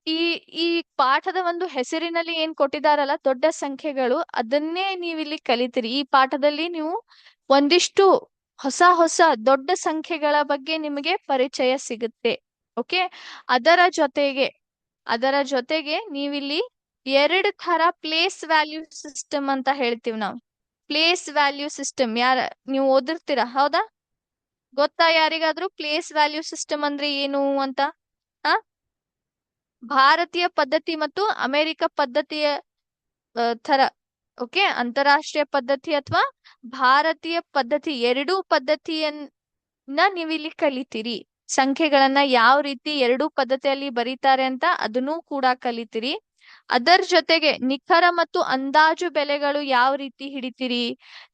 ಈ ಈ ಪಾಠದ ಒಂದು ಹೆಸರಿನಲ್ಲಿ ಏನ್ ಕೊಟ್ಟಿದಾರಲ್ಲ ದೊಡ್ಡ ಸಂಖ್ಯೆಗಳು, ಅದನ್ನೇ ನೀವಿಲ್ಲಿ ಕಲಿತೀರಿ. ಈ ಪಾಠದಲ್ಲಿ ನೀವು ಒಂದಿಷ್ಟು ಹೊಸ ಹೊಸ ದೊಡ್ಡ ಸಂಖ್ಯೆಗಳ ಬಗ್ಗೆ ನಿಮಗೆ ಪರಿಚಯ ಸಿಗುತ್ತೆ. ಓಕೆ. ಅದರ ಜೊತೆಗೆ ಅದರ ಜೊತೆಗೆ ನೀವಿಲ್ಲಿ ಎರಡು ತರ ಪ್ಲೇಸ್ ವ್ಯಾಲ್ಯೂ ಸಿಸ್ಟಮ್ ಅಂತ ಹೇಳ್ತೀವಿ ನಾವು. ಪ್ಲೇಸ್ ವ್ಯಾಲ್ಯೂ ಸಿಸ್ಟಮ್ ನೀವು ಓದಿರ್ತೀರಾ ಹೌದಾ? ಗೊತ್ತಾ ಯಾರಿಗಾದ್ರೂ ಪ್ಲೇಸ್ ವ್ಯಾಲ್ಯೂ ಸಿಸ್ಟಮ್ ಅಂದ್ರೆ ಏನು ಅಂತ? ಆ ಭಾರತೀಯ ಪದ್ಧತಿ ಮತ್ತು ಅಮೆರಿಕ ಪದ್ಧತಿಯ ತರ. ಓಕೆ, ಅಂತಾರಾಷ್ಟ್ರೀಯ ಪದ್ಧತಿ ಅಥವಾ ಭಾರತೀಯ ಪದ್ಧತಿ ಎರಡೂ ಪದ್ಧತಿಯನ್ನ ನೀವಿಲ್ಲಿ ಕಲಿತೀರಿ. ಸಂಖ್ಯೆಗಳನ್ನ ಯಾವ ರೀತಿ ಎರಡೂ ಪದ್ಧತಿಯಲ್ಲಿ ಬರೀತಾರೆ ಅಂತ ಅದನ್ನೂ ಕೂಡ ಕಲಿತೀರಿ. ಅದರ ಜೊತೆಗೆ ನಿಖರ ಮತ್ತು ಅಂದಾಜು ಬೆಲೆಗಳು ಯಾವ ರೀತಿ ಹಿಡಿತೀರಿ,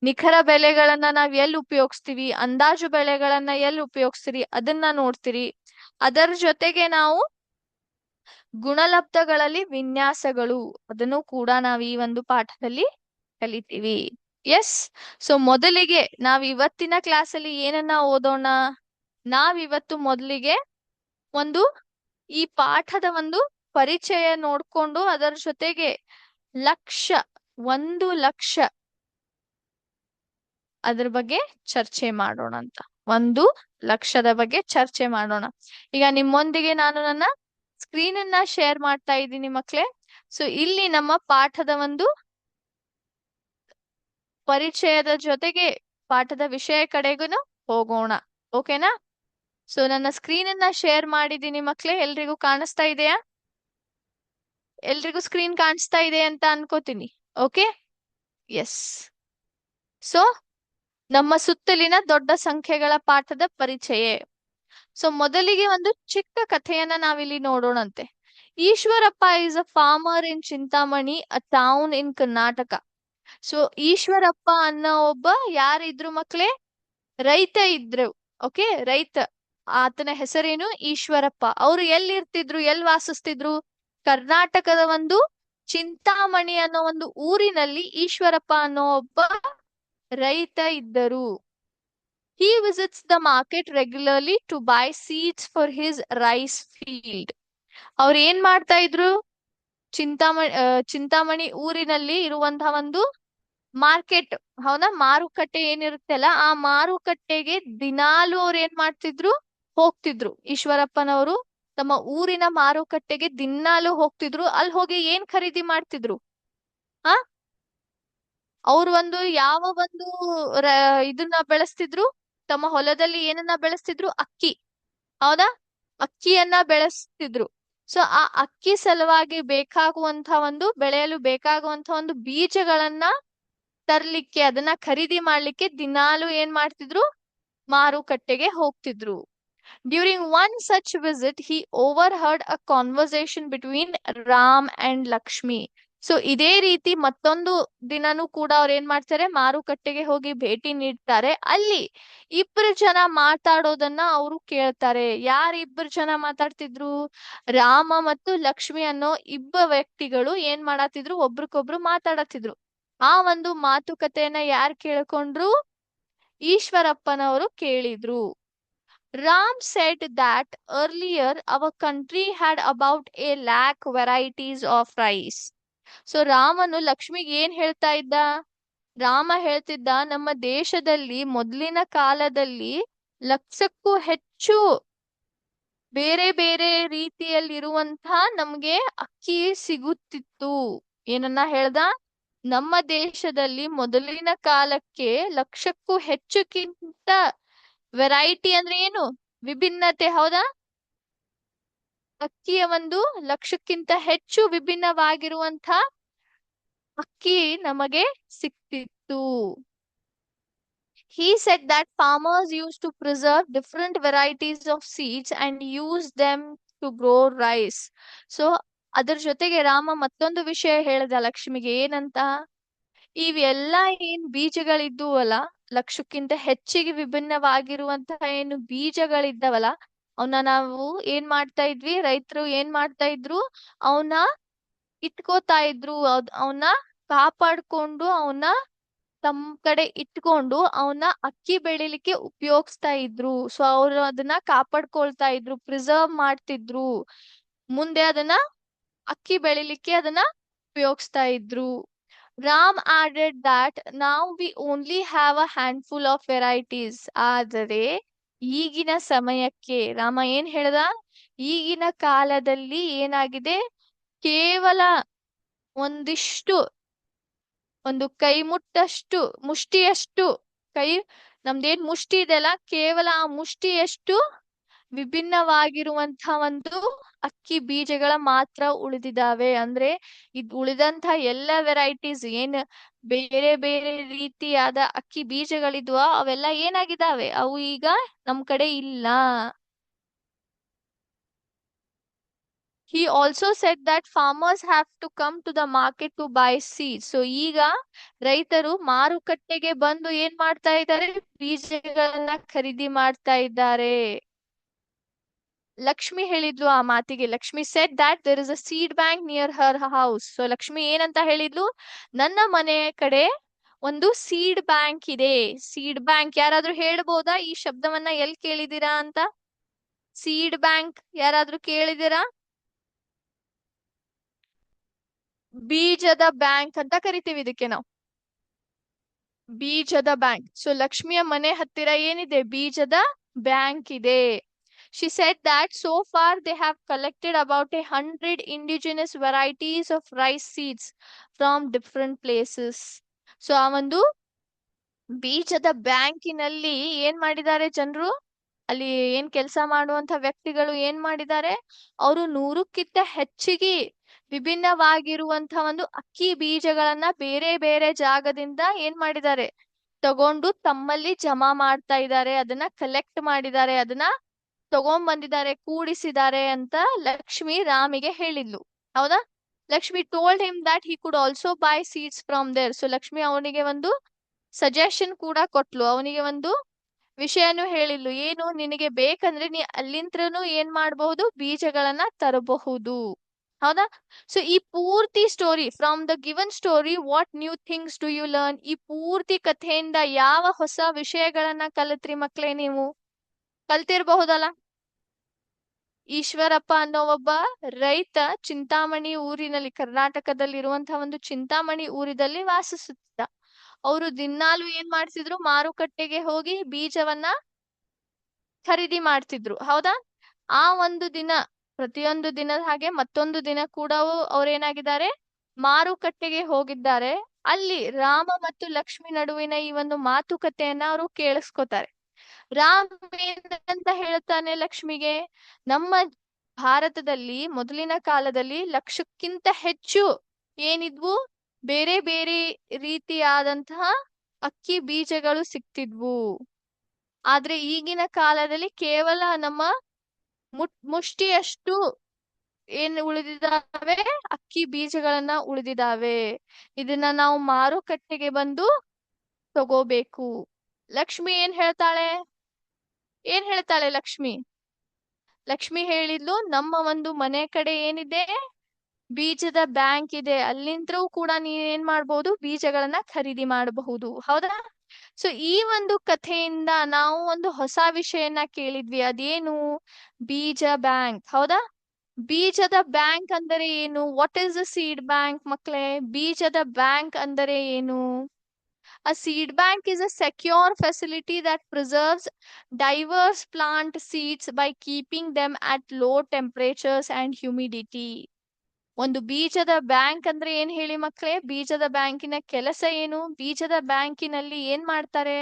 ನಿಖರ ಬೆಲೆಗಳನ್ನ ನಾವ್ ಎಲ್ಲಿ ಉಪಯೋಗಿಸ್ತೀವಿ, ಅಂದಾಜು ಬೆಲೆಗಳನ್ನ ಎಲ್ಲಿ ಉಪಯೋಗಿಸ್ತೀರಿ ಅದನ್ನ ನೋಡ್ತೀರಿ. ಅದರ ಜೊತೆಗೆ ನಾವು ಗುಣಲಬ್ಧಗಳಲ್ಲಿ ವಿನ್ಯಾಸಗಳು ಅದನ್ನು ಕೂಡ ನಾವ್ ಈ ಒಂದು ಪಾಠದಲ್ಲಿ ಕಲಿತೀವಿ. ಎಸ್. ಸೊ ಮೊದಲಿಗೆ ನಾವ್ ಇವತ್ತಿನ ಕ್ಲಾಸಲ್ಲಿ ಏನನ್ನ ಓದೋಣ? ನಾವಿವತ್ತು ಮೊದಲಿಗೆ ಒಂದು ಈ ಪಾಠದ ಒಂದು ಪರಿಚಯ ನೋಡ್ಕೊಂಡು ಅದರ ಜೊತೆಗೆ ಲಕ್ಷ, 1,00,000 ಅದ್ರ ಬಗ್ಗೆ ಚರ್ಚೆ ಮಾಡೋಣ ಅಂತ. 1,00,000ದ ಬಗ್ಗೆ ಚರ್ಚೆ ಮಾಡೋಣ. ಈಗ ನಿಮ್ಮೊಂದಿಗೆ ನಾನು ನನ್ನ ಸ್ಕ್ರೀನ್ ಅನ್ನ ಶೇರ್ ಮಾಡ್ತಾ ಇದ್ದೀನಿ ಮಕ್ಳೇ. ಸೊ ಇಲ್ಲಿ ನಮ್ಮ ಪಾಠದ ಒಂದು ಪರಿಚಯದ ಜೊತೆಗೆ ಪಾಠದ ವಿಷಯ ಕಡೆಗೂ ಹೋಗೋಣ. ಓಕೆನಾ? ಸೊ ನನ್ನ ಸ್ಕ್ರೀನ್ ಅನ್ನ ಶೇರ್ ಮಾಡಿದ್ದೀನಿ ಮಕ್ಳೇ. ಎಲ್ರಿಗೂ ಕಾಣಿಸ್ತಾ ಇದೆಯಾ? ಎಲ್ರಿಗೂ ಸ್ಕ್ರೀನ್ ಕಾಣಿಸ್ತಾ ಇದೆ ಅಂತ ಅನ್ಕೋತೀನಿ. ಓಕೆ. ಎಸ್. ಸೊ ನಮ್ಮ ಸುತ್ತಲಿನ ದೊಡ್ಡ ಸಂಖ್ಯೆಗಳ ಪಾಠದ ಪರಿಚಯ. ಸೊ ಮೊದಲಿಗೆ ಒಂದು ಚಿಕ್ಕ ಕಥೆಯನ್ನ ನಾವಿಲ್ಲಿ ನೋಡೋಣಂತೆ. Eshwarappa is a farmer in Chintamani, a town in Karnataka. So Eshwarappa ಅನ್ನೋ ಒಬ್ಬ ಯಾರಿದ್ರು ಮಕ್ಳೇ? ರೈತ ಇದ್ರು. ಓಕೆ, ರೈತ. ಆತನ ಹೆಸರೇನು? ಈಶ್ವರಪ್ಪ. ಅವರು ಎಲ್ಲಿರ್ತಿದ್ರು, ಎಲ್ಲಿ ವಾಸಿಸ್ತಿದ್ರು? ಕರ್ನಾಟಕದ ಒಂದು ಚಿಂತಾಮಣಿ ಅನ್ನೋ ಒಂದು ಊರಿನಲ್ಲಿ ಈಶ್ವರಪ್ಪ ಅನ್ನೋ ಒಬ್ಬ ರೈತ ಇದ್ದರು. He visits the market regularly to buy seeds for his rice field. ಅವ್ರು ಏನ್ ಮಾಡ್ತಾ ಇದ್ರು? ಚಿಂತಾಮಣಿ ಊರಿನಲ್ಲಿ ಇರುವಂತಹ ಒಂದು ಮಾರ್ಕೆಟ್, ಹೌದಾ, ಮಾರುಕಟ್ಟೆ ಏನಿರುತ್ತಲ್ಲ ಆ ಮಾರುಕಟ್ಟೆಗೆ ದಿನಾಲು ಅವ್ರು ಏನ್ ಮಾಡ್ತಿದ್ರು? ಹೋಗ್ತಿದ್ರು. ಈಶ್ವರಪ್ಪನವರು ತಮ್ಮ ಊರಿನ ಮಾರುಕಟ್ಟೆಗೆ ದಿನಾಲು ಹೋಗ್ತಿದ್ರು. ಅಲ್ಲಿ ಹೋಗಿ ಏನ್ ಖರೀದಿ ಮಾಡ್ತಿದ್ರು? ಆ ಅವ್ರು ಒಂದು ಯಾವ ಒಂದು ಇದನ್ನ ಬೆಳೆಸ್ತಿದ್ರು? ತಮ್ಮ ಹೊಲದಲ್ಲಿ ಏನನ್ನ ಬೆಳೆಸ್ತಿದ್ರು? ಅಕ್ಕಿ. ಹೌದಾ? ಅಕ್ಕಿಯನ್ನ ಬೆಳೆಸ್ತಿದ್ರು. ಸೊ ಆ ಅಕ್ಕಿ ಸಲುವಾಗಿ ಬೇಕಾಗುವಂತ ಒಂದು ಬೆಳೆಯಲು ಬೇಕಾಗುವಂತ ಒಂದು ಬೀಜಗಳನ್ನ ತರ್ಲಿಕ್ಕೆ, ಅದನ್ನ ಖರೀದಿ ಮಾಡ್ಲಿಕ್ಕೆ ದಿನಾಲು ಏನ್ ಮಾಡ್ತಿದ್ರು? ಮಾರುಕಟ್ಟೆಗೆ ಹೋಗ್ತಿದ್ರು. During one such visit he overheard a conversation between Ram and Lakshmi. So ಇದೇ ರೀತಿ ಮತ್ತೊಂದು ದಿನನೂ ಕೂಡ ಅವ್ರು ಏನ್ ಮಾಡ್ತಾರೆ? ಮಾರುಕಟ್ಟೆಗೆ ಹೋಗಿ ಭೇಟಿ ನೀಡ್ತಾರೆ. ಅಲ್ಲಿ ಇಬ್ರು ಜನ ಮಾತಾಡೋದನ್ನ ಅವರು ಕೇಳ್ತಾರೆ. ಇಬ್ರು ಜನ ಮಾತಾಡ್ತಿದ್ರು? ರಾಮ ಮತ್ತು ಲಕ್ಷ್ಮಿ ಅನ್ನೋ ವ್ಯಕ್ತಿಗಳು ಏನ್ ಮಾಡತ್ತಿದ್ರು? ಒಬ್ರಿಗೊಬ್ರು ಮಾತಾಡತ್ತಿದ್ರು. ಆ ಒಂದು ಮಾತುಕತೆಯನ್ನ ಯಾರು ಕೇಳ್ಕೊಂಡ್ರು? ಈಶ್ವರಪ್ಪನವರು ಕೇಳಿದ್ರು. Ram said that earlier our country had about 1,00,000 varieties of rice. So ರಾಮನು ಲಕ್ಷ್ಮಿಗೆ ಏನ್ ಹೇಳ್ತಾ ಇದ್ದ? ರಾಮ ಹೇಳ್ತಿದ್ದ, ನಮ್ಮ ದೇಶದಲ್ಲಿ ಮೊದಲಿನ ಕಾಲದಲ್ಲಿ 1,00,000ಕ್ಕೂ ಹೆಚ್ಚು ಬೇರೆ ಬೇರೆ ರೀತಿಯಲ್ಲಿರುವಂತಹ ನಮ್ಗೆ ಅಕ್ಕಿ ಸಿಗುತ್ತಿತ್ತು. ಏನನ್ನ ಹೇಳ್ದ? ನಮ್ಮ ದೇಶದಲ್ಲಿ ಮೊದಲಿನ ಕಾಲಕ್ಕೆ 1,00,000ಕ್ಕೂ ಹೆಚ್ಚುಕ್ಕಿಂತ ವೆರೈಟಿ ಅಂದ್ರೆ ಏನು? ವಿಭಿನ್ನತೆ. ಹೌದಾ? ಅಕ್ಕಿಯ ಒಂದು 1,00,000ಕ್ಕಿಂತ ಹೆಚ್ಚು ವಿಭಿನ್ನವಾಗಿರುವಂತ ಅಕ್ಕಿ ನಮಗೆ ಸಿಕ್ತಿತ್ತು. He said that farmers used to preserve different varieties of seeds and use them to grow rice. So ಅದ್ರ ಜೊತೆಗೆ ರಾಮ ಮತ್ತೊಂದು ವಿಷಯ ಹೇಳ್ದ ಲಕ್ಷ್ಮಿಗೆ. ಏನಂತ? ಇವೆಲ್ಲ ಏನ್ ಬೀಜಗಳಿದ್ದು ಅಲ್ಲ, 1,00,000ಕ್ಕಿಂತ ಹೆಚ್ಚಿಗೆ ವಿಭಿನ್ನವಾಗಿರುವಂತಹ ಏನು ಬೀಜಗಳಿದ್ದವಲ್ಲ, ಅವನ್ನ ನಾವು ಏನ್ ಮಾಡ್ತಾ ಇದ್ವಿ? ರೈತರು ಏನ್ ಮಾಡ್ತಾ ಇದ್ರು? ಅವನ್ನ ಇಟ್ಕೋತಾ ಇದ್ರು. ಅವನ್ನ ಕಾಪಾಡ್ಕೊಂಡು ಅವನ್ನ ತಮ್ಮ ಕಡೆ ಇಟ್ಕೊಂಡು ಅವನ್ನ ಅಕ್ಕಿ ಬೆಳಿಲಿಕ್ಕೆ ಉಪಯೋಗಿಸ್ತಾ ಇದ್ರು. ಸೊ ಅವ್ರು ಅದನ್ನ ಕಾಪಾಡ್ಕೊಳ್ತಾ ಇದ್ರು, ಪ್ರಿಸರ್ವ್ ಮಾಡ್ತಿದ್ರು. ಮುಂದೆ ಅದನ್ನ ಅಕ್ಕಿ ಬೆಳಿಲಿಕ್ಕೆ ಅದನ್ನ ಉಪಯೋಗಿಸ್ತಾ ಇದ್ರು. Ram added that now we only have a handful of varieties. ಆದರೆ ಈಗಿನ ಸಮಯಕ್ಕೆ ರಾಮ ಏನ್ ಹೇಳ್ದ, ಈಗಿನ ಕಾಲದಲ್ಲಿ ಏನಾಗಿದೆ, ಕೇವಲ ಒಂದಿಷ್ಟು, ಒಂದು ಕೈ ಮುಟ್ಟಷ್ಟು, ಮುಷ್ಟಿಯಷ್ಟು, ಕೈ ನಮ್ದೇನ್ ಮುಷ್ಟಿ ಇದೆಯಲ್ಲ, ಕೇವಲ ಆ ಮುಷ್ಟಿಯಷ್ಟು ವಿಭಿನ್ನವಾಗಿರುವಂತಹ ಒಂದು ಅಕ್ಕಿ ಬೀಜಗಳ ಮಾತ್ರ ಉಳಿದಿದಾವೆ. ಅಂದ್ರೆ ಉಳಿದಂತ ಎಲ್ಲ ವೆರೈಟೀಸ್ ಏನ್ ಬೇರೆ ಬೇರೆ ರೀತಿಯಾದ ಅಕ್ಕಿ ಬೀಜಗಳಿದ್ವ ಅವೆಲ್ಲ ಏನಾಗಿದಾವೆ, ಅವು ಈಗ ನಮ್ ಕಡೆ ಇಲ್ಲ. He also said that farmers have to come to the market to buy seeds. So ಈಗ ರೈತರು ಮಾರುಕಟ್ಟೆಗೆ ಬಂದು ಏನ್ ಮಾಡ್ತಾ ಇದ್ದಾರೆ, ಬೀಜಗಳನ್ನ ಖರೀದಿ ಮಾಡ್ತಾ ಇದ್ದಾರೆ. ಲಕ್ಷ್ಮಿ ಹೇಳಿದ್ಲು ಆ ಮಾತಿಗೆ, Lakshmi said that there is a seed bank near her house. So Lakshmi ಏನಂತ ಹೇಳಿದ್ಲು, ನನ್ನ ಮನೆ ಕಡೆ ಒಂದು ಸೀಡ್ ಬ್ಯಾಂಕ್ ಇದೆ. ಸೀಡ್ ಬ್ಯಾಂಕ್ ಯಾರಾದ್ರೂ ಹೇಳ್ಬೋದಾ ಈ ಶಬ್ದವನ್ನ ಎಲ್ಲಿ ಕೇಳಿದೀರಾ ಅಂತ? ಸೀಡ್ ಬ್ಯಾಂಕ್ ಯಾರಾದ್ರೂ ಕೇಳಿದೀರಾ? ಬೀಜದ ಬ್ಯಾಂಕ್ ಅಂತ ಕರಿತೀವಿ ಇದಕ್ಕೆ ನಾವು, ಬೀಜದ ಬ್ಯಾಂಕ್. ಸೊ ಲಕ್ಷ್ಮಿಯ ಮನೆ ಹತ್ತಿರ ಏನಿದೆ, ಬೀಜದ ಬ್ಯಾಂಕ್ ಇದೆ. She said that so far they have collected about 100 indigenous varieties of rice seeds from different places. So ಆ ಒಂದು ಬೀಜದ ಬ್ಯಾಂಕಿನಲ್ಲಿ ಏನ್ ಮಾಡಿದ್ದಾರೆ ಜನರು, ಅಲ್ಲಿ ಏನ್ ಕೆಲಸ ಮಾಡುವಂತ ವ್ಯಕ್ತಿಗಳು ಏನ್ ಮಾಡಿದ್ದಾರೆ, ಅವರು 100ಕ್ಕಿಂತ ಹೆಚ್ಚಿಗೆ ವಿಭಿನ್ನವಾಗಿರುವಂತಹ ಒಂದು ಅಕ್ಕಿ ಬೀಜಗಳನ್ನ ಬೇರೆ ಬೇರೆ ಜಾಗದಿಂದ ಏನ್ ಮಾಡಿದ್ದಾರೆ, ತಗೊಂಡು ತಮ್ಮಲ್ಲಿ ಜಮಾ ಮಾಡ್ತಾ ಇದ್ದಾರೆ, ಅದನ್ನ ಕಲೆಕ್ಟ್ ಮಾಡಿದ್ದಾರೆ, ಅದನ್ನ ತಗೊಂಡ್ಬಂದಿದ್ದಾರೆ, ಕೂಡಿಸಿದ್ದಾರೆ ಅಂತ ಲಕ್ಷ್ಮಿ ರಾಮಿಗೆ ಹೇಳಿದ್ಲು. ಹೌದಾ? Lakshmi told him that he could also buy seeds from there. So Lakshmi ಅವನಿಗೆ ಒಂದು ಸಜೆಷನ್ ಕೂಡ ಕೊಟ್ಲು, ಅವನಿಗೆ ಒಂದು ವಿಷಯನು ಹೇಳಿದ್ಲು, ಏನು ನಿನಗೆ ಬೇಕಂದ್ರೆ ನೀ ಅಲ್ಲಿಂತ್ರನು ಏನ್ ಮಾಡಬಹುದು, ಬೀಜಗಳನ್ನ ತರಬಹುದು. ಹೌದಾ? ಸೊ ಈ ಪೂರ್ತಿ story, from the given story what new things do you learn, ಈ ಪೂರ್ತಿ ಕಥೆಯಿಂದ ಯಾವ ಹೊಸ ವಿಷಯಗಳನ್ನ ಕಲಿತ್ರಿ ಮಕ್ಳೇ ನೀವು? ಕಲ್ತಿರ್ಬಹುದಲ್ಲ. ಈಶ್ವರಪ್ಪ ಅನ್ನೋ ಒಬ್ಬ ರೈತ ಚಿಂತಾಮಣಿ ಊರಿನಲ್ಲಿ, ಕರ್ನಾಟಕದಲ್ಲಿ ಇರುವಂತಹ ಒಂದು ಚಿಂತಾಮಣಿ ಊರಿನಲ್ಲಿ ವಾಸಿಸುತ್ತಿದ್ದ. ಅವರು ದಿನಾಲು ಏನ್ ಮಾಡ್ತಿದ್ರು, ಮಾರುಕಟ್ಟೆಗೆ ಹೋಗಿ ಬೀಜವನ್ನ ಖರೀದಿ ಮಾಡ್ತಿದ್ರು. ಹೌದಾ? ಆ ಒಂದು ದಿನ, ಪ್ರತಿಯೊಂದು ದಿನದ ಹಾಗೆ ಮತ್ತೊಂದು ದಿನ ಕೂಡ ಅವ್ರೇನಾಗಿದ್ದಾರೆ, ಮಾರುಕಟ್ಟೆಗೆ ಹೋಗಿದ್ದಾರೆ. ಅಲ್ಲಿ ರಾಮ ಮತ್ತು ಲಕ್ಷ್ಮಿ ನಡುವಿನ ಈ ಒಂದು ಮಾತುಕತೆಯನ್ನ ಅವರು ಕೇಳಿಸ್ಕೊತಾರೆ. ರಾಮ್ ಏನಂತ ಹೇಳ್ತಾನೆ ಲಕ್ಷ್ಮಿಗೆ, ನಮ್ಮ ಭಾರತದಲ್ಲಿ ಮೊದಲಿನ ಕಾಲದಲ್ಲಿ 1,00,000ಕ್ಕಿಂತ ಹೆಚ್ಚು ಏನಿದ್ವು, ಬೇರೆ ಬೇರೆ ರೀತಿಯಾದಂತಹ ಅಕ್ಕಿ ಬೀಜಗಳು ಸಿಕ್ತಿದ್ವು. ಆದ್ರೆ ಈಗಿನ ಕಾಲದಲ್ಲಿ ಕೇವಲ ನಮ್ಮ ಮುಷ್ಟಿಯಷ್ಟು ಏನ್ ಉಳಿದಿದಾವೆ, ಅಕ್ಕಿ ಬೀಜಗಳನ್ನ ಉಳಿದಿದಾವೆ. ಇದನ್ನ ನಾವು ಮಾರುಕಟ್ಟೆಗೆ ಬಂದು ತಗೋಬೇಕು. ಲಕ್ಷ್ಮಿ ಏನ್ ಹೇಳ್ತಾಳೆ ಲಕ್ಷ್ಮಿ? ಲಕ್ಷ್ಮಿ ಹೇಳಿದ್ಲು, ನಮ್ಮ ಒಂದು ಮನೆ ಕಡೆ ಏನಿದೆ, ಬೀಜದ ಬ್ಯಾಂಕ್ ಇದೆ, ಅಲ್ಲಿಂದ್ರೂ ಕೂಡ ನೀನ್ ಏನ್ ಮಾಡ್ಬೋದು, ಬೀಜಗಳನ್ನ ಖರೀದಿ ಮಾಡಬಹುದು. ಹೌದಾ? ಸೊ ಈ ಒಂದು ಕಥೆಯಿಂದ ನಾವು ಒಂದು ಹೊಸ ವಿಷಯನ ಕೇಳಿದ್ವಿ, ಅದೇನು, ಬೀಜ ಬ್ಯಾಂಕ್. ಹೌದಾ? ಬೀಜದ ಬ್ಯಾಂಕ್ ಅಂದರೆ ಏನು? What is the seed bank ಮಕ್ಳೇ? ಬೀಜದ ಬ್ಯಾಂಕ್ ಅಂದರೆ ಏನು? A seed bank is a secure facility that preserves diverse plant seeds by keeping them at low temperatures and humidity. ಒಂದು ಬೀಜದ ಬ್ಯಾಂಕ್ ಅಂದ್ರೆ ಏನ್ ಹೇಳಿ ಮಕ್ಕಳೇ? ಬೀಜದ ಬ್ಯಾಂಕಿನ ಕೆಲಸ ಏನು? ಬೀಜದ ಬ್ಯಾಂಕಿನಲ್ಲಿ ಏನ್ ಮಾಡ್ತಾರೆ?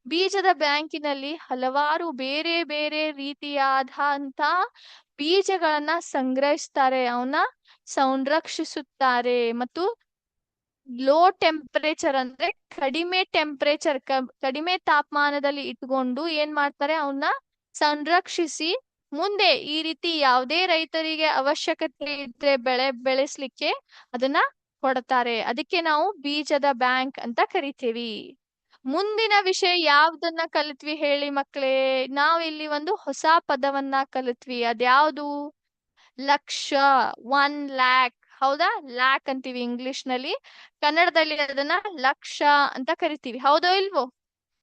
ಬೀಜದ ಬ್ಯಾಂಕಿನಲ್ಲಿ ಹಲವಾರು ಬೇರೆ ಬೇರೆ ರೀತಿಯಾದಂತ ಬೀಜಗಳನ್ನ ಸಂಗ್ರಹಿಸ್ತಾರೆ, ಅವನ್ನ ಸಂರಕ್ಷಿಸುತ್ತಾರೆ, ಮತ್ತು ಲೋ ಟೆಂಪರೇಚರ್ ಅಂದ್ರೆ ಕಡಿಮೆ ತಾಪಮಾನದಲ್ಲಿ ಇಟ್ಕೊಂಡು ಏನ್ ಮಾಡ್ತಾರೆ, ಅವನ್ನ ಸಂರಕ್ಷಿಸಿ ಮುಂದೆ ಈ ರೀತಿ ಯಾವುದೇ ರೈತರಿಗೆ ಅವಶ್ಯಕತೆ ಇದ್ರೆ ಬೆಳೆ ಬೆಳೆಸ್ಲಿಕ್ಕೆ ಅದನ್ನ ಕೊಡ್ತಾರೆ. ಅದಕ್ಕೆ ನಾವು ಬೀಜದ ಬ್ಯಾಂಕ್ ಅಂತ ಕರಿತೀವಿ. ಮುಂದಿನ ವಿಷಯ ಯಾವ್ದನ್ನ ಕಲಿತ್ವಿ ಹೇಳಿ ಮಕ್ಳೇ? ನಾವ್ ಇಲ್ಲಿ ಒಂದು ಹೊಸ ಪದವನ್ನ ಕಲಿತ್ವಿ, ಅದ್ಯಾವ್ದು? ಲಕ್ಷ, 1,00,000. ಹೌದಾ? ಲ್ಯಾಕ್ ಅಂತೀವಿ ಇಂಗ್ಲಿಷ್ ನಲ್ಲಿ, ಕನ್ನಡದಲ್ಲಿ ಅದನ್ನ ಲಕ್ಷ ಅಂತ ಕರಿತೀವಿ. ಹೌದೋ ಇಲ್ವೋ?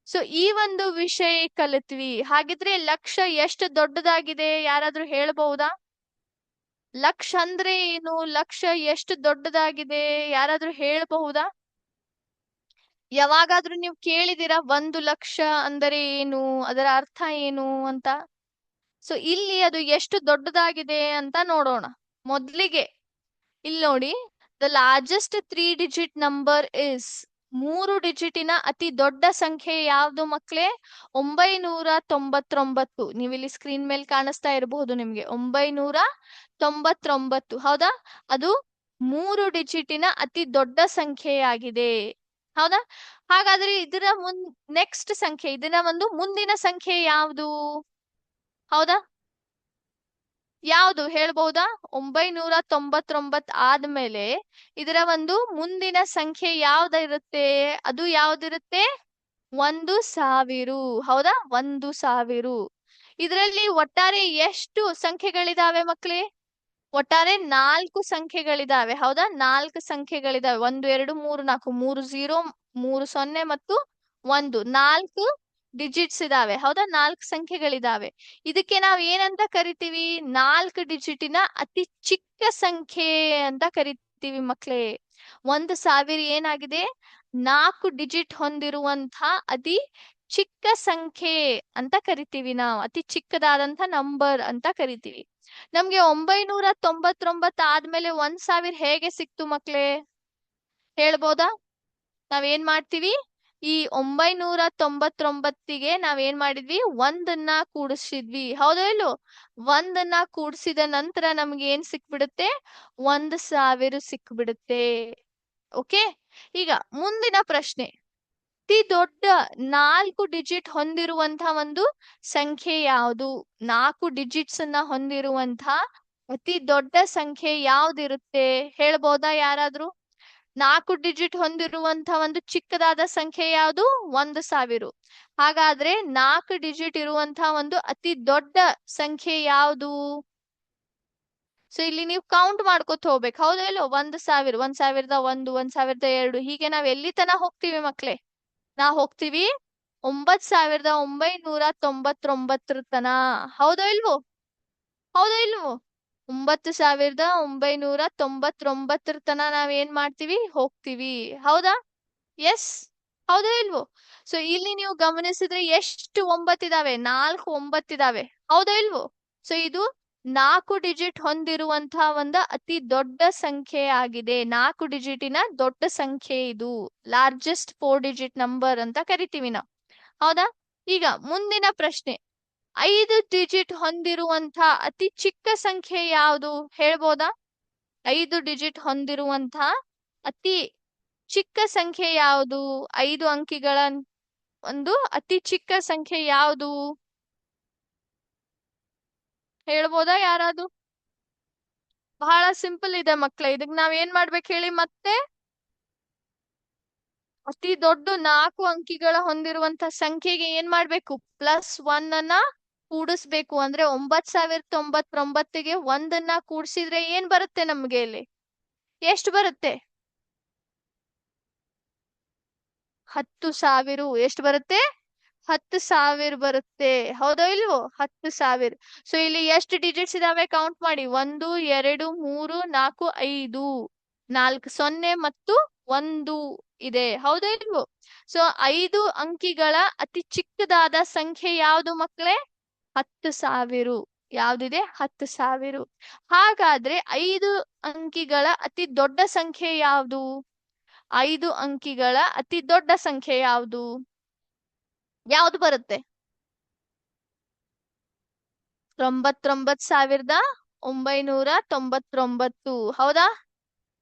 ಸೊ ಈ ಒಂದು ವಿಷಯ ಕಲಿತ್ವಿ. ಹಾಗಿದ್ರೆ ಲಕ್ಷ ಎಷ್ಟು ದೊಡ್ಡದಾಗಿದೆ, ಯಾರಾದ್ರೂ ಹೇಳ್ಬಹುದಾ? ಲಕ್ಷ ಅಂದ್ರೆ ಏನು? ಲಕ್ಷ ಎಷ್ಟು ದೊಡ್ಡದಾಗಿದೆ? ಯಾರಾದ್ರೂ ಹೇಳ್ಬಹುದಾ? ಯಾವಾಗಾದ್ರೂ ನೀವು ಕೇಳಿದಿರಾ 1 ಲಕ್ಷ ಅಂದರೆ ಏನು, ಅದರ ಅರ್ಥ ಏನು ಅಂತ? ಸೊ ಇಲ್ಲಿ ಅದು ಎಷ್ಟು ದೊಡ್ಡದಾಗಿದೆ ಅಂತ ನೋಡೋಣ. ಮೊದ್ಲಿಗೆ ಇಲ್ಲಿ ನೋಡಿ, the largest 3 digit number is, 3 ಡಿಜಿಟಿನ ಅತಿ ದೊಡ್ಡ ಸಂಖ್ಯೆ ಯಾವ್ದು ಮಕ್ಳೇ? 999. ನೀವಿಲ್ಲಿ ಸ್ಕ್ರೀನ್ ಮೇಲೆ ಕಾಣಿಸ್ತಾ ಇರಬಹುದು ನಿಮ್ಗೆ 999. ಹೌದಾ? ಅದು 3 ಡಿಜಿಟಿನ ಅತಿ ದೊಡ್ಡ ಸಂಖ್ಯೆಯಾಗಿದೆ. ಹೌದಾ? ಹಾಗಾದ್ರೆ ಇದರ ನೆಕ್ಸ್ಟ್ ಸಂಖ್ಯೆ, ಇದರ ಒಂದು ಮುಂದಿನ ಸಂಖ್ಯೆ ಯಾವುದು? ಹೌದಾ? ಯಾವುದು ಹೇಳ್ಬಹುದಾ? 999 ಆದ್ಮೇಲೆ ಇದರ ಒಂದು ಮುಂದಿನ ಸಂಖ್ಯೆ ಯಾವ್ದಿರುತ್ತೆ? ಅದು ಯಾವ್ದಿರುತ್ತೆ? 1000. ಹೌದಾ? 1000. ಇದರಲ್ಲಿ ಒಟ್ಟಾರೆ ಎಷ್ಟು ಸಂಖ್ಯೆಗಳಿದಾವೆ ಮಕ್ಳೇ? ಒಟ್ಟಾರೆ 4 ಸಂಖ್ಯೆಗಳಿದಾವೆ. ಹೌದಾ? 4 ಸಂಖ್ಯೆಗಳಿದಾವೆ. 1 2 3 4, 3 0, 3 0 ಮತ್ತು 1, 4 ಡಿಜಿಟ್ಸ್ ಇದಾವೆ. ಹೌದಾ? 4 ಸಂಖ್ಯೆಗಳಿದಾವೆ. ಇದಕ್ಕೆ ನಾವ್ ಏನಂತ ಕರಿತೀವಿ? 4 ಡಿಜಿಟಿನ ಅತಿ ಚಿಕ್ಕ ಸಂಖ್ಯೆ ಅಂತ ಕರಿತೀವಿ ಮಕ್ಳೇ. 1000 ಏನಾಗಿದೆ? 4 ಡಿಜಿಟ್ ಹೊಂದಿರುವಂತ ಅತಿ ಚಿಕ್ಕ ಸಂಖ್ಯೆ ಅಂತ ಕರಿತೀವಿ ನಾವು. ಅತಿ ಚಿಕ್ಕದಾದಂತ ನಂಬರ್ ಅಂತ ಕರಿತೀವಿ. ನಮ್ಗೆ 999 ಆದ್ಮೇಲೆ 1000 ಹೇಗೆ ಸಿಕ್ತು ಮಕ್ಳೇ? ಹೇಳ್ಬೋದಾ? ನಾವೇನ್ ಮಾಡ್ತೀವಿ? ಈ 999ಗೆ ನಾವೇನ್ ಮಾಡಿದ್ವಿ? ಒಂದನ್ನ ಕೂಡಿಸಿದ್ವಿ. ಹೌದಾ ಇಲ್ಲೋ? ಒಂದನ್ನ ಕೂಡಿಸಿದ ನಂತರ ನಮ್ಗೆ ಏನ್ ಸಿಕ್ಬಿಡುತ್ತೆ? 1000 ಸಿಕ್ಬಿಡುತ್ತೆ. ಓಕೆ, ಈಗ ಮುಂದಿನ ಪ್ರಶ್ನೆ. ಅತಿ ದೊಡ್ಡ 4 ಡಿಜಿಟ್ ಹೊಂದಿರುವಂತಹ ಒಂದು ಸಂಖ್ಯೆ ಯಾವುದು? 4 ಡಿಜಿಟ್ಸ್ ಅನ್ನ ಹೊಂದಿರುವಂತಹ ಅತಿ ದೊಡ್ಡ ಸಂಖ್ಯೆ ಯಾವ್ದಿರುತ್ತೆ? ಹೇಳ್ಬೋದಾ ಯಾರಾದ್ರೂ? 4 ಡಿಜಿಟ್ ಹೊಂದಿರುವಂತ ಒಂದು ಚಿಕ್ಕದಾದ ಸಂಖ್ಯೆ ಯಾವುದು? 1000. ಹಾಗಾದ್ರೆ 4 ಡಿಜಿಟ್ ಇರುವಂತಹ ಒಂದು ಅತಿ ದೊಡ್ಡ ಸಂಖ್ಯೆ ಯಾವುದು? ಸೊ ಇಲ್ಲಿ ನೀವು ಕೌಂಟ್ ಮಾಡ್ಕೊತ ಹೋಗ್ಬೇಕು. ಹೌದಾ ಇಲ್ಲೋ? 1000, 1001, 1002, ಹೀಗೆ ನಾವ್ ಎಲ್ಲಿ ತನ ಹೋಗ್ತೀವಿ ಮಕ್ಳೇ? ನಾವ್ ಹೋಗ್ತೀವಿ 9999 ತನ. ಹೌದಾ ಇಲ್ವೋ? ಹೌದಾ ಇಲ್ವೋ? 9999 ತನ ನಾವ್ ಏನ್ ಮಾಡ್ತೀವಿ? ಹೋಗ್ತೀವಿ. ಹೌದಾ? ಎಸ್. ಹೌದಾ ಇಲ್ವೋ? ಸೊ ಇಲ್ಲಿ ನೀವು ಗಮನಿಸಿದ್ರೆ ಎಷ್ಟು 9 ಇದಾವೆ? 4 9 ಇದಾವೆ. ಹೌದಾ ಇಲ್ವೋ? ಸೊ ಇದು 4 ಡಿಜಿಟ್ ಹೊಂದಿರುವಂತಹ ಒಂದು ಅತಿ ದೊಡ್ಡ ಸಂಖ್ಯೆ ಆಗಿದೆ. 4 ಡಿಜಿಟಿನ ದೊಡ್ಡ ಸಂಖ್ಯೆ ಇದು. ಲಾರ್ಜೆಸ್ಟ್ 4 ಡಿಜಿಟ್ ನಂಬರ್ ಅಂತ ಕರಿತೀವಿ ನಾವು. ಹೌದಾ? ಈಗ ಮುಂದಿನ ಪ್ರಶ್ನೆ. 5 ಡಿಜಿಟ್ ಹೊಂದಿರುವಂತ ಅತಿ ಚಿಕ್ಕ ಸಂಖ್ಯೆ ಯಾವುದು? ಹೇಳ್ಬೋದಾ? 5 ಡಿಜಿಟ್ ಹೊಂದಿರುವಂತ ಅತಿ ಚಿಕ್ಕ ಸಂಖ್ಯೆ ಯಾವುದು? 5 ಅಂಕಿಗಳ ಒಂದು ಅತಿ ಚಿಕ್ಕ ಸಂಖ್ಯೆ ಯಾವುದು? ಹೇಳ್ಬೋದಾ ಯಾರಾದ್ರು? ಬಹಳ ಸಿಂಪಲ್ ಇದೆ ಮಕ್ಳೇ. ಇದಕ್ ನಾವ್ ಏನ್ ಮಾಡ್ಬೇಕು ಹೇಳಿ ಮತ್ತೆ? ಅತಿ ದೊಡ್ಡ 4 ಅಂಕಿಗಳ ಹೊಂದಿರುವಂತ ಸಂಖ್ಯೆಗೆ ಏನ್ ಮಾಡ್ಬೇಕು? +1 ಅನ್ನ ಕೂಡಿಸ್ಬೇಕು. ಅಂದ್ರೆ 9099ಗೆ 1 ಕೂಡಿಸಿದ್ರೆ ಏನ್ ಬರುತ್ತೆ ನಮ್ಗೆ ಇಲ್ಲಿ? ಎಷ್ಟು ಬರುತ್ತೆ? 10,000. ಎಷ್ಟು ಬರುತ್ತೆ? 10,000 ಬರುತ್ತೆ. ಹೌದೋ ಇಲ್ವೋ? 10,000. ಸೊ ಇಲ್ಲಿ ಎಷ್ಟು ಡಿಜಿಟ್ಸ್ ಇದಾವೆ? ಕೌಂಟ್ ಮಾಡಿ. 1 2 3 4 5. 4 0 ಮತ್ತು 1 ಇದೆ. ಹೌದೋ ಇಲ್ವೋ? ಸೊ 5 ಅಂಕಿಗಳ ಅತಿ ಚಿಕ್ಕದಾದ ಸಂಖ್ಯೆ ಯಾವುದು ಮಕ್ಕಳೇ? 10,000. ಯಾವ್ದಿದೆ? 10,000. ಹಾಗಾದ್ರೆ 5 ಅಂಕಿಗಳ ಅತಿ ದೊಡ್ಡ ಸಂಖ್ಯೆ ಯಾವುದು? 5 ಅಂಕಿಗಳ ಅತಿ ದೊಡ್ಡ ಸಂಖ್ಯೆ ಯಾವುದು? ಯಾವ್ದು ಬರುತ್ತೆ? 99,999. ಹೌದಾ?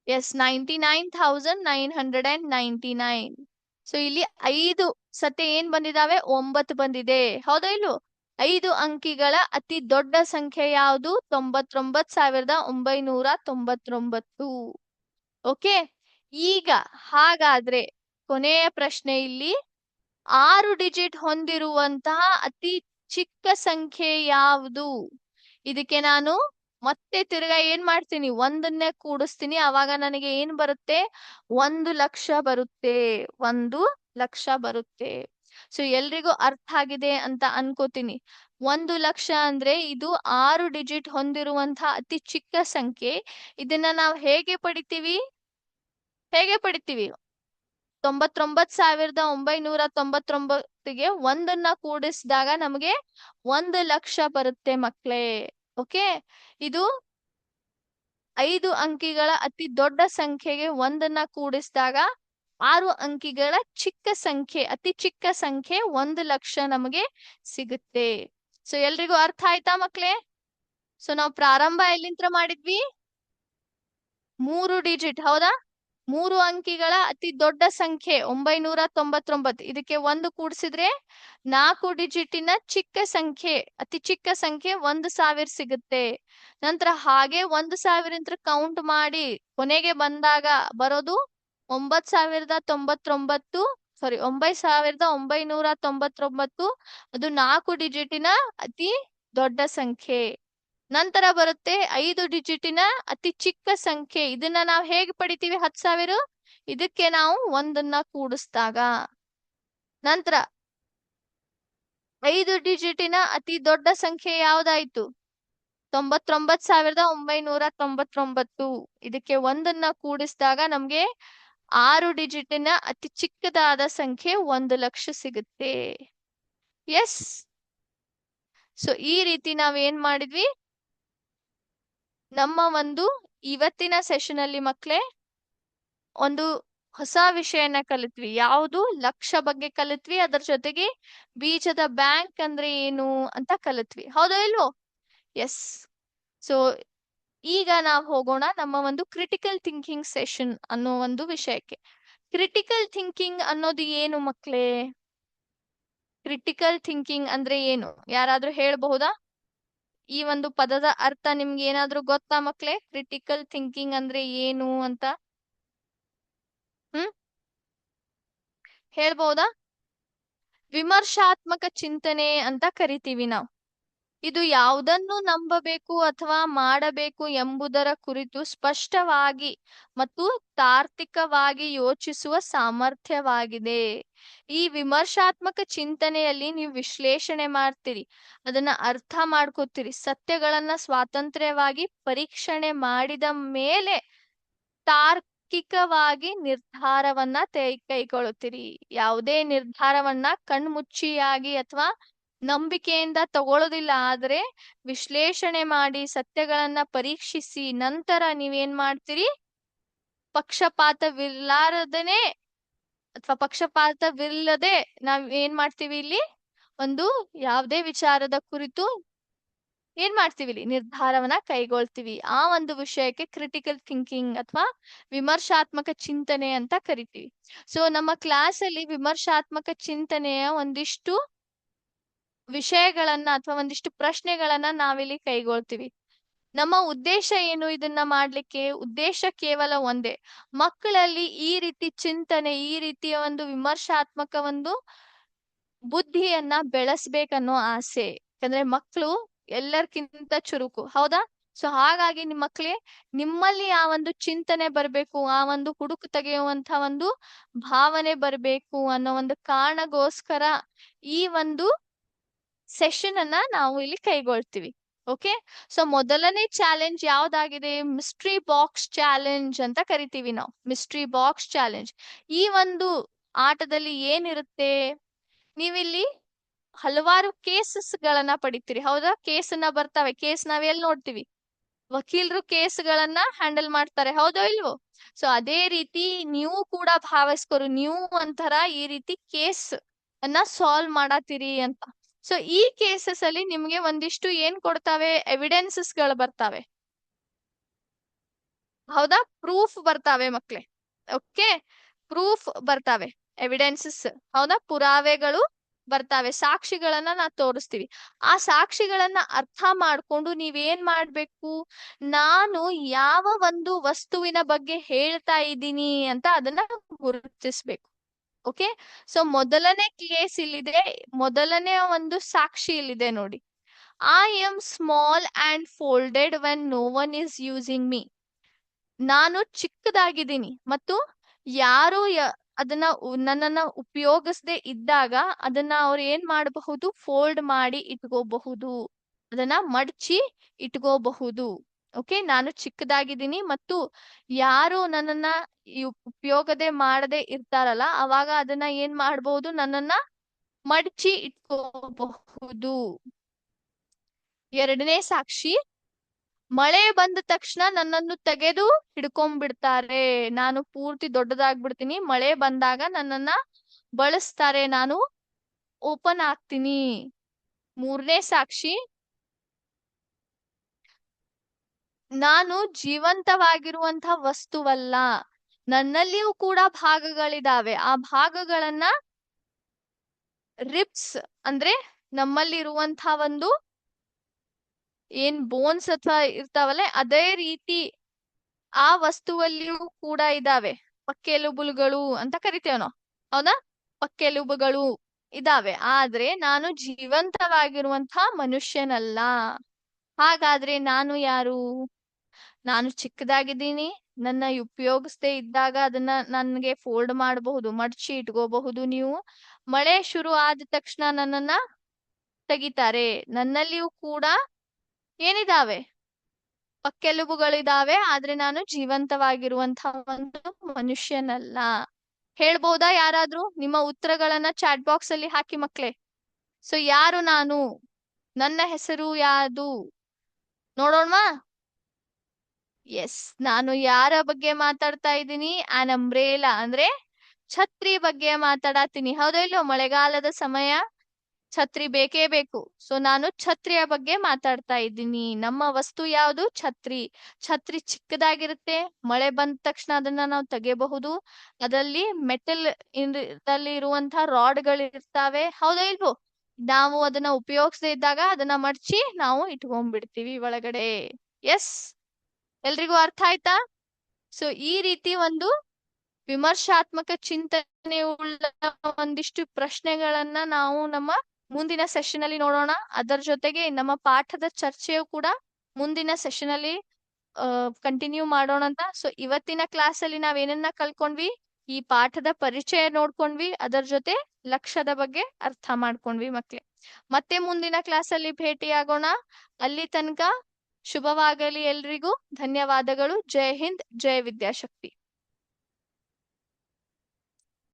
ಎಸ್, 99,999. ಸೊ ಇಲ್ಲಿ 5 ಸತೆ ಏನ್ ಬಂದಿದಾವೆ? 9 ಬಂದಿದೆ. ಹೌದಾ ಇಲ್ವೋ? 5 ಅಂಕಿಗಳ ಅತಿ ದೊಡ್ಡ ಸಂಖ್ಯೆ ಯಾವುದು? 99,999. ಓಕೆ, ಈಗ ಹಾಗಾದ್ರೆ ಕೊನೆಯ ಪ್ರಶ್ನೆ ಇಲ್ಲಿ. 6 ಡಿಜಿಟ್ ಹೊಂದಿರುವಂತಹ ಅತಿ ಚಿಕ್ಕ ಸಂಖ್ಯೆ ಯಾವುದು? ಇದಕ್ಕೆ ನಾನು ಮತ್ತೆ ತಿರ್ಗಾ ಏನ್ ಮಾಡ್ತೀನಿ? ಒಂದನ್ನೇ ಕೂಡಿಸ್ತೀನಿ. ಅವಾಗ ನನಗೆ ಏನ್ ಬರುತ್ತೆ? 1,00,000 ಬರುತ್ತೆ. 1,00,000 ಬರುತ್ತೆ. ಸೊ ಎಲ್ರಿಗೂ ಅರ್ಥ ಆಗಿದೆ ಅಂತ ಅನ್ಕೋತೀನಿ. 1,00,000 ಅಂದ್ರೆ ಇದು 6 ಡಿಜಿಟ್ ಹೊಂದಿರುವಂತಹ ಅತಿ ಚಿಕ್ಕ ಸಂಖ್ಯೆ. ಇದನ್ನ ನಾವು ಹೇಗೆ ಪಡಿತೀವಿ? 99,999ಗೆ ಒಂದನ್ನ ಕೂಡಿಸಿದಾಗ ನಮಗೆ 1,00,000 ಬರುತ್ತೆ ಮಕ್ಳೇ. ಓಕೆ, ಇದು 5 ಅಂಕಿಗಳ ಅತಿ ದೊಡ್ಡ ಸಂಖ್ಯೆಗೆ ಒಂದನ್ನ ಕೂಡಿಸಿದಾಗ 6 ಅಂಕಿಗಳ ಚಿಕ್ಕ ಸಂಖ್ಯೆ, ಅತಿ ಚಿಕ್ಕ ಸಂಖ್ಯೆ 1,00,000 ನಮಗೆ ಸಿಗುತ್ತೆ. ಸೊ ಎಲ್ರಿಗೂ ಅರ್ಥ ಆಯ್ತಾ ಮಕ್ಳೇ? ಸೊ ನಾವು ಪ್ರಾರಂಭ ಎಲ್ಲಿಂದ ಮಾಡಿದ್ವಿ? 3 ಡಿಜಿಟ್, ಹೌದಾ? 3 ಅಂಕಿಗಳ ಅತಿ ದೊಡ್ಡ ಸಂಖ್ಯೆ 999. ಇದಕ್ಕೆ 1 ಕೂಡಿಸಿದ್ರೆ 4 ಡಿಜಿಟಿನ ಚಿಕ್ಕ ಸಂಖ್ಯೆ, ಅತಿ ಚಿಕ್ಕ ಸಂಖ್ಯೆ 1,000 ಸಿಗುತ್ತೆ. ನಂತರ ಹಾಗೆ 1,000 ಕೌಂಟ್ ಮಾಡಿ ಕೊನೆಗೆ ಬಂದಾಗ ಬರೋದು 9,099. ಸಾರಿ, 9,999. ಅದು 4 ಡಿಜಿಟಿನ ಅತಿ ದೊಡ್ಡ ಸಂಖ್ಯೆ. ನಂತರ ಬರುತ್ತೆ 5 ಡಿಜಿಟಿನ ಅತಿ ಚಿಕ್ಕ ಸಂಖ್ಯೆ. ಇದನ್ನ ನಾವು ಹೇಗೆ ಪಡಿತೀವಿ? 10,000. ಇದಕ್ಕೆ ನಾವು ಒಂದನ್ನ ಕೂಡಿಸಿದಾಗ. ನಂತರ 5 ಡಿಜಿಟಿನ ಅತಿ ದೊಡ್ಡ ಸಂಖ್ಯೆ ಯಾವ್ದಾಯ್ತು? 99,999. ಇದಕ್ಕೆ ಒಂದನ್ನ ಕೂಡಿಸಿದಾಗ ನಮ್ಗೆ 6 ಡಿಜಿಟಿನ ಅತಿ ಚಿಕ್ಕದಾದ ಸಂಖ್ಯೆ 1,00,000 ಸಿಗುತ್ತೆ. ಎಸ್. ಸೊ ಈ ರೀತಿ ನಾವೇನ್ ಮಾಡಿದ್ವಿ? ನಮ್ಮ ಒಂದು ಇವತ್ತಿನ ಸೆಷನ್ ಅಲ್ಲಿ ಮಕ್ಳೇ ಒಂದು ಹೊಸ ವಿಷಯನ ಕಲಿತ್ವಿ. ಯಾವುದು? ಲಕ್ಷ ಬಗ್ಗೆ ಕಲಿತ್ವಿ. ಅದರ ಜೊತೆಗೆ ಬೀಜದ ಬ್ಯಾಂಕ್ ಅಂದ್ರೆ ಏನು ಅಂತ ಕಲಿತ್ವಿ. ಹೌದೋ ಇಲ್ವೋ? ಎಸ್. ಸೊ ಈಗ ನಾವು ಹೋಗೋಣ ನಮ್ಮ ಒಂದು ಕ್ರಿಟಿಕಲ್ ಥಿಂಕಿಂಗ್ ಸೆಷನ್ ಅನ್ನೋ ಒಂದು ವಿಷಯಕ್ಕೆ. ಕ್ರಿಟಿಕಲ್ ಥಿಂಕಿಂಗ್ ಅನ್ನೋದು ಏನು ಮಕ್ಳೇ? ಕ್ರಿಟಿಕಲ್ ಥಿಂಕಿಂಗ್ ಅಂದ್ರೆ ಏನು? ಯಾರಾದ್ರೂ ಹೇಳ್ಬಹುದಾ? ಈ ಒಂದು ಪದದ ಅರ್ಥ ನಿಮ್ಗೆ ಏನಾದ್ರೂ ಗೊತ್ತಾ ಮಕ್ಳೇ? ಕ್ರಿಟಿಕಲ್ ಥಿಂಕಿಂಗ್ ಅಂದ್ರೆ ಏನು ಅಂತ ಹೇಳ್ಬಹುದಾ? ವಿಮರ್ಶಾತ್ಮಕ ಚಿಂತನೆ ಅಂತ ಕರಿತೀವಿ ನಾವು. ಇದು ಯಾವುದನ್ನು ನಂಬಬೇಕು ಅಥವಾ ಮಾಡಬೇಕು ಎಂಬುದರ ಕುರಿತು ಸ್ಪಷ್ಟವಾಗಿ ಮತ್ತು ತಾರ್ಕಿಕವಾಗಿ ಯೋಚಿಸುವ ಸಾಮರ್ಥ್ಯವಾಗಿದೆ. ಈ ವಿಮರ್ಶಾತ್ಮಕ ಚಿಂತನೆಯಲ್ಲಿ ನೀವು ವಿಶ್ಲೇಷಣೆ ಮಾಡ್ತೀರಿ, ಅದನ್ನ ಅರ್ಥ ಮಾಡ್ಕೋತೀರಿ, ಸತ್ಯಗಳನ್ನ ಸ್ವಾತಂತ್ರ್ಯವಾಗಿ ಪರೀಕ್ಷಣೆ ಮಾಡಿದ ಮೇಲೆ ತಾರ್ಕಿಕವಾಗಿ ನಿರ್ಧಾರವನ್ನ ಕೈಗೊಳ್ಳುತ್ತೀರಿ. ಯಾವುದೇ ನಿರ್ಧಾರವನ್ನ ಕಣ್ಮುಚ್ಚಿಯಾಗಿ ಅಥವಾ ನಂಬಿಕೆಯಿಂದ ತಗೊಳ್ಳೋದಿಲ್ಲ. ಆದ್ರೆ ವಿಶ್ಲೇಷಣೆ ಮಾಡಿ ಸತ್ಯಗಳನ್ನ ಪರೀಕ್ಷಿಸಿ ನಂತರ ನೀವೇನ್ ಮಾಡ್ತೀರಿ? ಪಕ್ಷಪಾತವಿಲ್ಲದೆ ನಾವ್ ಏನ್ ಮಾಡ್ತೀವಿ ಇಲ್ಲಿ? ಒಂದು ಯಾವುದೇ ವಿಚಾರದ ಕುರಿತು ಏನ್ ಮಾಡ್ತೀವಿ ಇಲ್ಲಿ? ನಿರ್ಧಾರವನ್ನ ಕೈಗೊಳ್ತೀವಿ. ಆ ಒಂದು ವಿಷಯಕ್ಕೆ ಕ್ರಿಟಿಕಲ್ ಥಿಂಕಿಂಗ್ ಅಥವಾ ವಿಮರ್ಶಾತ್ಮಕ ಚಿಂತನೆ ಅಂತ ಕರಿತೀವಿ. ಸೊ ನಮ್ಮ ಕ್ಲಾಸ್ ಅಲ್ಲಿ ವಿಮರ್ಶಾತ್ಮಕ ಚಿಂತನೆಯ ಒಂದಿಷ್ಟು ವಿಷಯಗಳನ್ನ ಅಥವಾ ಒಂದಿಷ್ಟು ಪ್ರಶ್ನೆಗಳನ್ನ ನಾವಿಲ್ಲಿ ಕೈಗೊಳ್ತೀವಿ. ನಮ್ಮ ಉದ್ದೇಶ ಏನು ಇದನ್ನ ಮಾಡ್ಲಿಕ್ಕೆ? ಉದ್ದೇಶ ಕೇವಲ ಒಂದೇ, ಮಕ್ಕಳಲ್ಲಿ ಈ ರೀತಿ ಚಿಂತನೆ, ಈ ರೀತಿಯ ಒಂದು ವಿಮರ್ಶಾತ್ಮಕ ಒಂದು ಬುದ್ಧಿಯನ್ನ ಬೆಳೆಸ್ಬೇಕನ್ನೋ ಆಸೆ. ಯಾಕಂದ್ರೆ ಮಕ್ಕಳು ಎಲ್ಲರ್ಕಿಂತ ಚುರುಕು, ಹೌದಾ? ಸೊ ಹಾಗಾಗಿ ನಿಮ್ಮ ಮಕ್ಳೇ ನಿಮ್ಮಲ್ಲಿ ಆ ಒಂದು ಚಿಂತನೆ ಬರ್ಬೇಕು, ಆ ಒಂದು ಹುಡುಕು ತೆಗೆಯುವಂತ ಒಂದು ಭಾವನೆ ಬರ್ಬೇಕು ಅನ್ನೋ ಒಂದು ಕಾರಣಗೋಸ್ಕರ ಈ ಒಂದು ಸೆಷನ್ ಅನ್ನ ನಾವು ಇಲ್ಲಿ ಕೈಗೊಳ್ತೀವಿ. ಓಕೆ. ಸೊ ಮೊದಲನೇ ಚಾಲೆಂಜ್ ಯಾವ್ದಾಗಿದೆ? ಮಿಸ್ಟ್ರಿ ಬಾಕ್ಸ್ ಚಾಲೆಂಜ್ ಅಂತ ಕರಿತೀವಿ ನಾವು. Mystery box challenge. ಈ ಒಂದು ಆಟದಲ್ಲಿ ಏನಿರುತ್ತೆ? ನೀವಿಲ್ಲಿ ಹಲವಾರು ಕೇಸಸ್ ಗಳನ್ನ ಪಡಿತೀರಿ, ಹೌದಾ? ಕೇಸನ್ನ ಬರ್ತಾವೆ. ಕೇಸ್ ನಾವ್ ಎಲ್ಲಿ ನೋಡ್ತೀವಿ? ವಕೀಲರು ಕೇಸ್ಗಳನ್ನ ಹ್ಯಾಂಡಲ್ ಮಾಡ್ತಾರೆ, ಹೌದೋ ಇಲ್ವೋ? ಸೊ ಅದೇ ರೀತಿ ನೀವು ಕೂಡ ಭಾವಿಸ್ಕೊರು, ನೀವು ಒಂಥರ ಈ ರೀತಿ ಕೇಸ್ ಅನ್ನ ಸಾಲ್ವ್ ಮಾಡತ್ತೀರಿ ಅಂತ. ಸೊ ಈ ಕೇಸಸ್ ಅಲ್ಲಿ ನಿಮ್ಗೆ ಒಂದಿಷ್ಟು ಏನ್ ಕೊಡ್ತಾವೆ? ಎವಿಡೆನ್ಸಸ್ ಗಳು ಬರ್ತಾವೆ, ಹೌದಾ? ಪ್ರೂಫ್ ಬರ್ತಾವೆ ಮಕ್ಳೇ. ಓಕೆ, ಪ್ರೂಫ್ ಬರ್ತಾವೆ, ಎವಿಡೆನ್ಸಸ್, ಹೌದಾ? ಪುರಾವೆಗಳು ಬರ್ತಾವೆ, ಸಾಕ್ಷಿಗಳನ್ನ ನಾವು ತೋರಿಸ್ತೀವಿ. ಆ ಸಾಕ್ಷಿಗಳನ್ನ ಅರ್ಥ ಮಾಡ್ಕೊಂಡು ನೀವೇನ್ ಮಾಡ್ಬೇಕು? ನಾನು ಯಾವ ಒಂದು ವಸ್ತುವಿನ ಬಗ್ಗೆ ಹೇಳ್ತಾ ಇದ್ದೀನಿ ಅಂತ ಅದನ್ನ ಗುರುತಿಸ್ಬೇಕು. ಓಕೆ. ಸೊ ಮೊದಲನೇ ಕೇಸ್ ಇಲ್ಲಿದೆ, ಮೊದಲನೇ ಒಂದು ಸಾಕ್ಷಿ ಇಲ್ಲಿದೆ ನೋಡಿ. I am small and folded when no one is using me. ನಾನು ಚಿಕ್ಕದಾಗಿದ್ದೀನಿ ಮತ್ತು ಯಾರು ಅದನ್ನ ನನ್ನನ್ನ ಉಪಯೋಗಿಸದೆ ಇದ್ದಾಗ ಅದನ್ನ ಅವ್ರು ಏನ್ ಮಾಡಬಹುದು, ಫೋಲ್ಡ್ ಮಾಡಿ ಇಟ್ಕೋಬಹುದು, ಅದನ್ನ ಮಡಚಿ ಇಟ್ಕೋಬಹುದು. ಓಕೆ, ನಾನು ಚಿಕ್ಕದಾಗಿದ್ದೀನಿ ಮತ್ತು ಯಾರು ನನ್ನನ್ನ ಉಪಯೋಗದೆ ಮಾಡದೆ ಇರ್ತಾರಲ್ಲ ಅವಾಗ ಅದನ್ನ ಏನ್ ಮಾಡಬಹುದು, ನನ್ನನ್ನ ಮಡಚಿ ಇಟ್ಕೋಬಹುದು. ಎರಡನೇ ಸಾಕ್ಷಿ, ಮಳೆ ಬಂದ ತಕ್ಷಣ ನನ್ನನ್ನು ತೆಗೆದು ಹಿಡ್ಕೊಂಡ್ಬಿಡ್ತಾರೆ, ನಾನು ಪೂರ್ತಿ ದೊಡ್ಡದಾಗ್ಬಿಡ್ತೀನಿ, ಮಳೆ ಬಂದಾಗ ನನ್ನನ್ನ ಬಳಸ್ತಾರೆ, ನಾನು ಓಪನ್ ಆಗ್ತೀನಿ. ಮೂರನೇ ಸಾಕ್ಷಿ, ನಾನು ಜೀವಂತವಾಗಿರುವಂತ ವಸ್ತುವಲ್ಲ, ನನ್ನಲ್ಲಿಯೂ ಕೂಡ ಭಾಗಗಳಿದಾವೆ, ಆ ಭಾಗಗಳನ್ನ ರಿಪ್ಸ್ ಅಂದ್ರೆ ನಮ್ಮಲ್ಲಿರುವಂತ ಒಂದು ಏನ್ ಬೋನ್ಸ್ ಅಥವಾ ಇರ್ತಾವಲ್ಲ ಅದೇ ರೀತಿ ಆ ವಸ್ತುವಲ್ಲಿಯೂ ಕೂಡ ಇದಾವೆ, ಪಕ್ಕೆಲುಬುಗಳು ಅಂತ ಕರಿತೇವೆ ನಾವು, ಹೌದಾ, ಪಕ್ಕೆಲುಬುಗಳು ಇದಾವೆ, ಆದ್ರೆ ನಾನು ಜೀವಂತವಾಗಿರುವಂತ ಮನುಷ್ಯನಲ್ಲ. ಹಾಗಾದ್ರೆ ನಾನು ಯಾರು? ನಾನು ಚಿಕ್ಕದಾಗಿದ್ದೀನಿ, ನನ್ನ ಉಪಯೋಗಿಸದೆ ಇದ್ದಾಗ ಅದನ್ನ ನನ್ಗೆ ಫೋಲ್ಡ್ ಮಾಡಬಹುದು, ಮಡಚಿ ಇಟ್ಕೋಬಹುದು ನೀವು. ಮಳೆ ಶುರು ಆದ ತಕ್ಷಣ ನನ್ನನ್ನ ತೆಗಿತಾರೆ, ನನ್ನಲ್ಲಿಯೂ ಕೂಡ ಏನಿದಾವೆ, ಪಕ್ಕೆಲುಬುಗಳಿದಾವೆ, ಆದ್ರೆ ನಾನು ಜೀವಂತವಾಗಿರುವಂತಹ ಒಂದು ಮನುಷ್ಯನಲ್ಲ. ಹೇಳ್ಬೋದಾ ಯಾರಾದ್ರೂ? ನಿಮ್ಮ ಉತ್ತರಗಳನ್ನ ಚಾಟ್ ಬಾಕ್ಸ್ ಅಲ್ಲಿ ಹಾಕಿ ಮಕ್ಳೇ. ಸೊ ಯಾರು ನಾನು? ನನ್ನ ಹೆಸರು ಯಾವುದು ನೋಡೋಣ. ಎಸ್, ನಾನು ಯಾರ ಬಗ್ಗೆ ಮಾತಾಡ್ತಾ ಇದ್ದೀನಿ? ಆನ್ ಅಂಬ್ರೇಲಾ ಅಂದ್ರೆ ಛತ್ರಿ ಬಗ್ಗೆ ಮಾತಾಡತೀನಿ, ಹೌದಾ ಇಲ್ಲೋ? ಮಳೆಗಾಲದ ಸಮಯ ಛತ್ರಿ ಬೇಕೇ ಬೇಕು. ಸೊ ನಾನು ಛತ್ರಿಯ ಬಗ್ಗೆ ಮಾತಾಡ್ತಾ ಇದ್ದೀನಿ. ನಮ್ಮ ವಸ್ತು ಯಾವುದು? ಛತ್ರಿ. ಛತ್ರಿ ಚಿಕ್ಕದಾಗಿರುತ್ತೆ, ಮಳೆ ಬಂದ ತಕ್ಷಣ ಅದನ್ನ ನಾವು ತೆಗೆಯಬಹುದು, ಅದರಲ್ಲಿ ಮೆಟಲ್ ಇರುವಂತಹ ರಾಡ್ಗಳಿರ್ತಾವೆ, ಹೌದಾ ಇಲ್ವೋ? ನಾವು ಅದನ್ನ ಉಪಯೋಗಿಸದೇ ಇದ್ದಾಗ ಅದನ್ನ ಮಡಚಿ ನಾವು ಇಟ್ಕೊಂಡ್ಬಿಡ್ತೀವಿ ಒಳಗಡೆ. ಎಸ್, ಎಲ್ರಿಗೂ ಅರ್ಥ ಆಯ್ತಾ? ಸೊ ಈ ರೀತಿ ಒಂದು ವಿಮರ್ಶಾತ್ಮಕ ಚಿಂತನೆ ಉಳ್ಳ ಒಂದಿಷ್ಟು ಪ್ರಶ್ನೆಗಳನ್ನ ನಾವು ನಮ್ಮ ಮುಂದಿನ ಸೆಷನ್ ಅಲ್ಲಿ ನೋಡೋಣ. ಅದರ ಜೊತೆಗೆ ನಮ್ಮ ಪಾಠದ ಚರ್ಚೆಯು ಕೂಡ ಮುಂದಿನ ಸೆಷನ್ ಅಲ್ಲಿ ಕಂಟಿನ್ಯೂ ಮಾಡೋಣ ಅಂತ. ಸೊ ಇವತ್ತಿನ ಕ್ಲಾಸ್ ಅಲ್ಲಿ ನಾವ್ ಏನನ್ನ ಕಲ್ಕೊಂಡ್ವಿ? ಈ ಪಾಠದ ಪರಿಚಯ ನೋಡ್ಕೊಂಡ್ವಿ, ಅದರ ಜೊತೆ ಲಕ್ಷ್ಯದ ಬಗ್ಗೆ ಅರ್ಥ ಮಾಡ್ಕೊಂಡ್ವಿ ಮಕ್ಳೇ. ಮತ್ತೆ ಮುಂದಿನ ಕ್ಲಾಸ್ ಅಲ್ಲಿ ಭೇಟಿಯಾಗೋಣ. ಅಲ್ಲಿ ತನಕ ಶುಭವಾಗಲಿ ಎಲ್ರಿಗೂ. ಧನ್ಯವಾದಗಳು. ಜೈ ಹಿಂದ್, ಜೈ ವಿದ್ಯಾಶಕ್ತಿ.